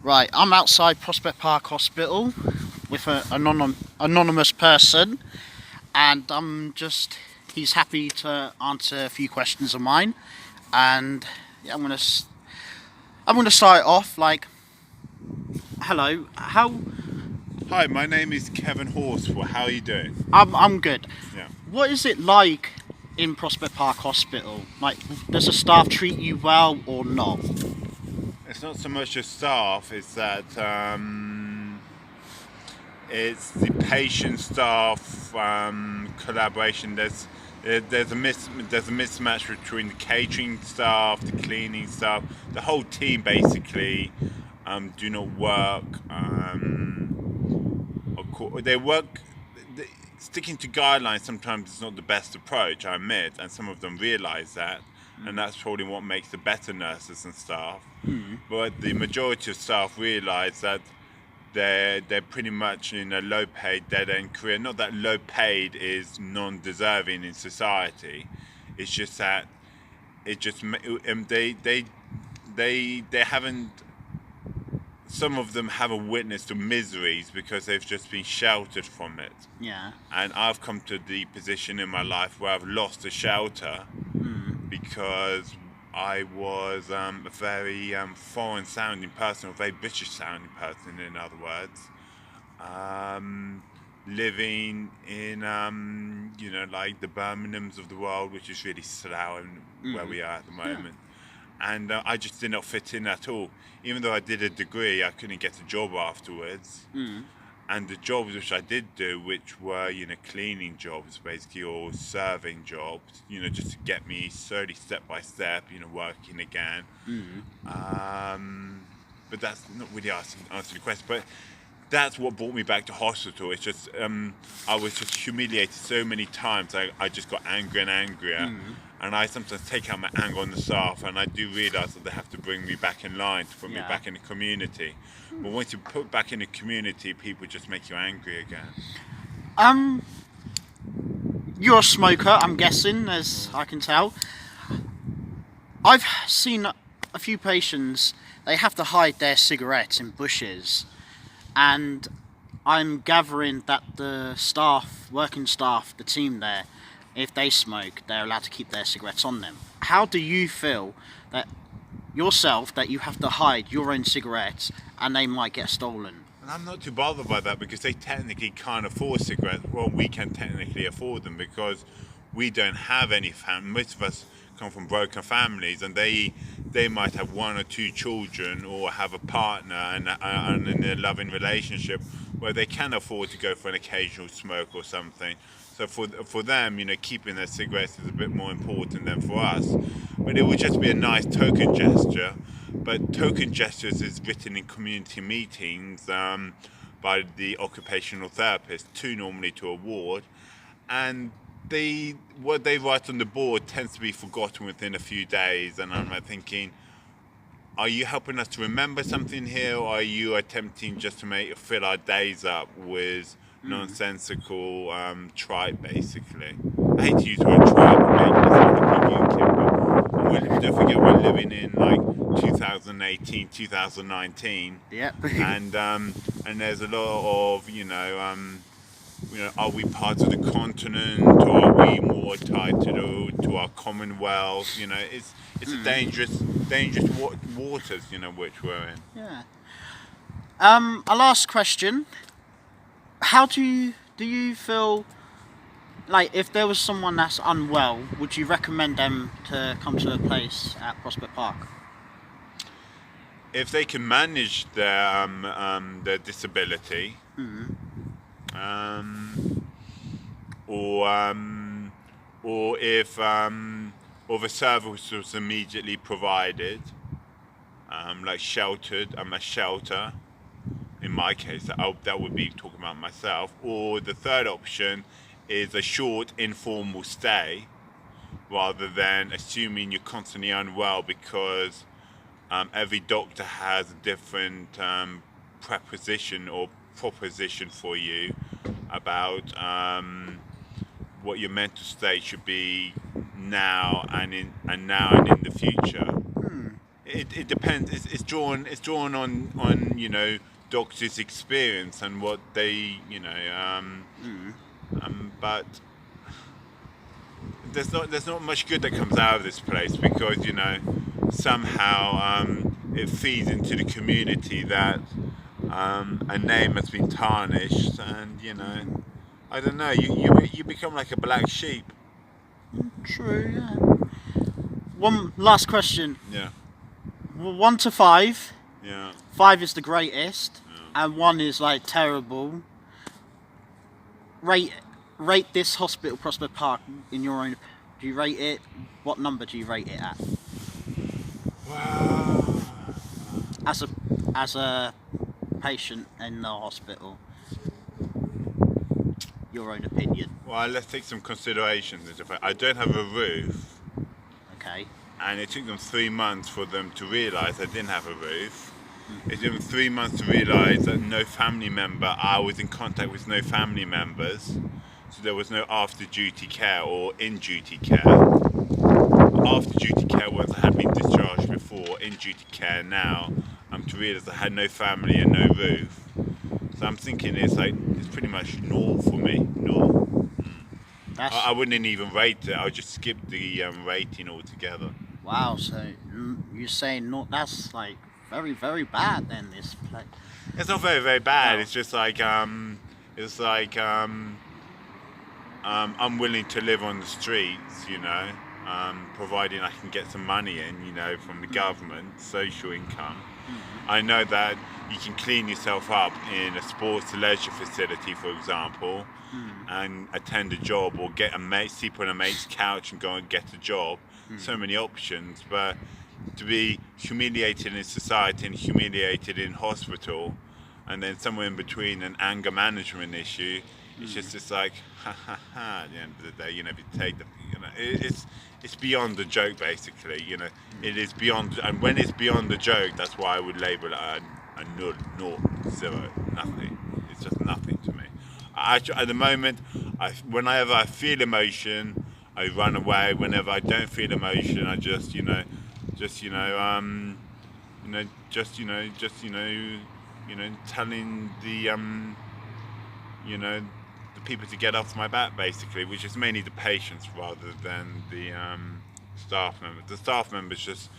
Right, I'm outside Prospect Park Hospital with an anonymous person, and he's happy to answer a few questions of mine. And yeah, I'm gonna start it off like, hello, Hi, my name is Kevin Horsford. How are you doing? I'm good. Yeah. What is it like in Prospect Park Hospital? Like, does the staff treat you well or not? It's not so much the staff, it's that it's the patient staff collaboration. There's a mismatch between the catering staff, the cleaning staff, the whole team basically do not work. They work. Sticking to guidelines sometimes is not the best approach, I admit, and some of them realise that, and that's probably what makes the better nurses and staff. But the majority of staff realise that they're pretty much in a low paid dead end career. Not that low paid is non deserving in society. It's just that they haven't. Some of them haven't witnessed the miseries because they've just been sheltered from it. Yeah. And I've come to the position in my life where I've lost the shelter because I was a very foreign sounding person, a very British sounding person, in other words. Living in, like the Birminghams of the world, which is really Slough and where we are at the moment. And I just did not fit in at all. Even though I did a degree, I couldn't get a job afterwards. And the jobs which I did do, which were, cleaning jobs basically, or serving jobs, just to get me slowly, step by step, working again. But that's not really answering the question. But that's what brought me back to hospital. It's just I was just humiliated so many times. I just got angrier and angrier, and I sometimes take out my anger on the staff, and I do realise that they have to bring me back in line to put me back in the community. But once you put back in the community, people just make you angry again. Um, you're a smoker, I'm guessing, as I can tell. I've seen a few patients, they have to hide their cigarettes in bushes, and I'm gathering that the staff, working staff, the team there, if they smoke, they're allowed to keep their cigarettes on them. How do you feel that yourself, that you have to hide your own cigarettes and they might get stolen? And I'm not too bothered by that because they technically can't afford cigarettes. Well, we can technically afford them because we don't have any family. Most of us come from broken families, and they might have one or two children or have a partner and in a loving relationship where they can afford to go for an occasional smoke or something. So for them, keeping their cigarettes is a bit more important than for us. But it would just be a nice token gesture. But token gestures is written in community meetings by the occupational therapist, two normally to a ward, and what they write on the board tends to be forgotten within a few days. And I'm like thinking, are you helping us to remember something here, or are you attempting just to fill our days up with nonsensical tripe, basically? I hate to use the word tripe and make it sound like a UK, but don't forget we're living in like 2018, 2019, Yeah. and there's a lot of are we part of the continent, or are we more tied to our commonwealth? It's a dangerous waters, which we're in. Yeah. A last question. How do you feel like if there was someone that's unwell, would you recommend them to come to a place at Prospect Park? If they can manage their disability, um, or um, or if the service was immediately provided, like a shelter. In my case, that would be talking about myself. Or the third option is a short informal stay, rather than assuming you're constantly unwell because every doctor has a different preposition or proposition for you about what your mental state should be now and in the future. it depends. It's drawn on doctors' experience and what they but there's not much good that comes out of this place because somehow it feeds into the community that a name has been tarnished, and I don't know, you become like a black sheep. True. Yeah. One last question. Yeah. 1 to 5. Yeah. 5 is the greatest, and 1 is like terrible. Rate this hospital, Prospect Park, in your own. Do you rate it? What number do you rate it at? Wow. As a patient in the hospital, your own opinion. Well, let's take some considerations into effect. I don't have a roof. Okay. And it took them 3 months for them to realise I didn't have a roof. It took them 3 months to realise that no family member, I was in contact with no family members. So there was no after duty care or in duty care. After duty care was I had been discharged before, in duty care now. To realise I had no family and no roof. So I'm thinking it's pretty much naught for me. Naught. I wouldn't even rate it, I would just skip the rating altogether. Wow, so you're saying not? That's like very, very bad then, this place. It's not very, very bad. Wow. It's just I'm willing to live on the streets, providing I can get some money in, from the government, social income. I know that you can clean yourself up in a sports leisure facility, for example, and attend a job, or sleep on a mate's couch and go and get a job. So many options, but to be humiliated in society and humiliated in hospital, and then somewhere in between an anger management issue, it's like ha ha ha. At the end of the day, if you take the, it's beyond the joke, basically. It is beyond, and when it's beyond the joke, that's why I would label it a null, naught, zero, nothing. It's just nothing to me. At the moment, whenever I feel emotion, I run away. Whenever I don't feel emotion, I just telling the people to get off my back, basically, which is mainly the patients rather than the staff members. The staff members just,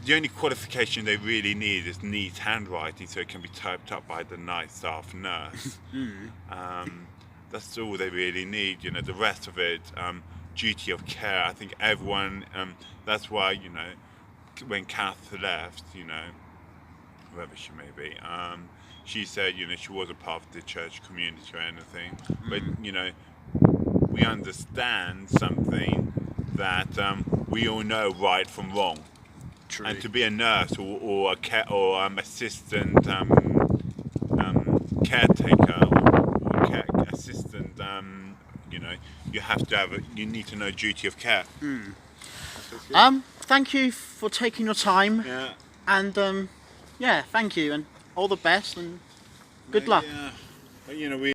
the only qualification they really need is neat handwriting, so it can be typed up by the night staff nurse. That's all they really need. The rest of it, duty of care. I think everyone. That's why when Kath left, whoever she may be, she said she wasn't part of the church community or anything, but we understand something that we all know right from wrong. True. And to be a nurse or a care or assistant caretaker or care assistant, you have to you need to know duty of care. Thank you for taking your time. Yeah. And thank you, and all the best, and good luck. Yeah. But, we